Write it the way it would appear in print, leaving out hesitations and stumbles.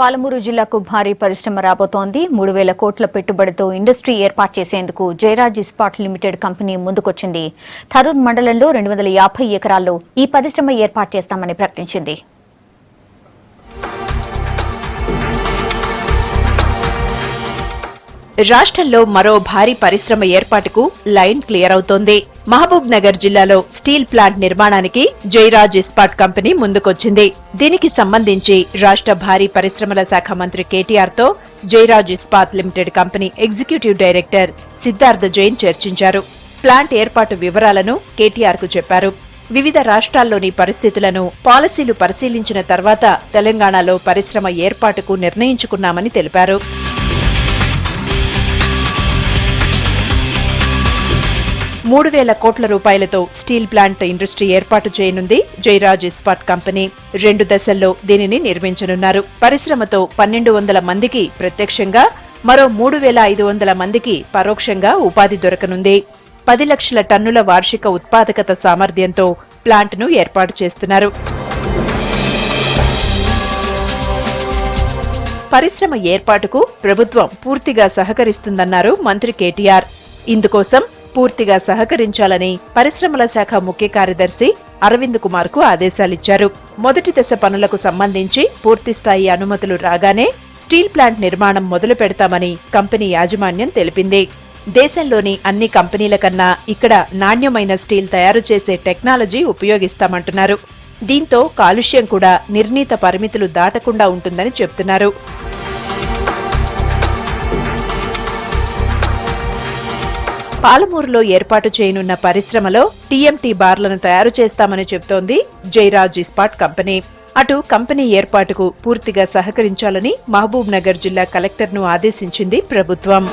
పాలమూరు జిల్లాకు భారీ పరిశ్రమ రాబోతోంది. 3,000 కోట్ల పెట్టుబడితో ఇండస్ట్రీ ఏర్పాటు చేసేందుకు జయరాజ్ ఇస్పాట్ లిమిటెడ్ కంపెనీ ముందుకొచ్చింది. థరూర్ మండలంలో 250 ఎకరాల్లో ఈ పరిశ్రమ ఏర్పాటు చేస్తామని ప్రకటించింది. రాష్ట్రంలో మరో భారీ పరిశ్రమ ఏర్పాటుకు లైన్ క్లియర్ అవుతోంది. మహబూబ్ నగర్ జిల్లాలో స్టీల్ ప్లాంట్ నిర్మాణానికి జయరాజ్ ఇస్పాట్ కంపెనీ ముందుకొచ్చింది. దీనికి సంబంధించి రాష్ట్ర భారీ పరిశ్రమల శాఖ మంత్రి కేటీఆర్ తో Jayaraj Ispat limited company executive director Siddhartha Jain చర్చించారు. ప్లాంట్ ఏర్పాటు వివరాలను కేటీఆర్ కు చెప్పారు. వివిధ రాష్ట్రాల్లోని పరిస్థితులను, పాలసీలు పరిశీలించిన తర్వాత తెలంగాణలో పరిశ్రమ ఏర్పాటుకు నిర్ణయించుకున్నామని తెలిపారు. ₹3,000 కోట్ల స్టీల్ ప్లాంట్ ఇండస్ట్రీ ఏర్పాటు చేయనుంది జయరాజ్ ఇస్పాట్ కంపెనీ. 2 దశల్లో దీనిని నిర్మించనున్నారు. పరిశ్రమతో 1,200 మందికి ప్రత్యక్షంగా, మరో 3,500 మందికి పరోక్షంగా ఉపాధి దొరకనుంది. 10 లక్షల టన్నుల వార్షిక ఉత్పాదకత సామర్థ్యంతో ప్లాంట్ను ఏర్పాటు చేస్తున్నారు. పరిశ్రమ ఏర్పాటుకు ప్రభుత్వం పూర్తిగా సహకరిస్తుందన్నారు మంత్రి కేటీఆర్. ఇందుకోసం పూర్తిగా సహకరించాలని పరిశ్రమల శాఖ ముఖ్య కార్యదర్శి అరవింద్ కుమార్ కు ఆదేశాలిచ్చారు. మొదటి దశ పనులకు సంబంధించి పూర్తిస్థాయి అనుమతులు రాగానే స్టీల్ ప్లాంట్ నిర్మాణం మొదలు పెడతామని కంపెనీ యాజమాన్యం తెలిపింది. దేశంలోని అన్ని కంపెనీల కన్నా ఇక్కడ నాణ్యమైన స్టీల్ తయారు చేసే టెక్నాలజీ ఉపయోగిస్తామంటున్నారు. దీంతో కాలుష్యం కూడా నిర్ణీత పరిమితులు దాటకుండా ఉంటుందని చెబుతున్నారు. పాలమూరులో ఏర్పాటు చేయనున్న పరిశ్రమలో టీఎంటీ బార్లను తయారు చేస్తామని చెబుతోంది జయరాజ్ ఇస్పాట్ కంపెనీ. అటు కంపెనీ ఏర్పాటుకు పూర్తిగా సహకరించాలని మహబూబ్ నగర్ జిల్లా కలెక్టర్ను ఆదేశించింది ప్రభుత్వం.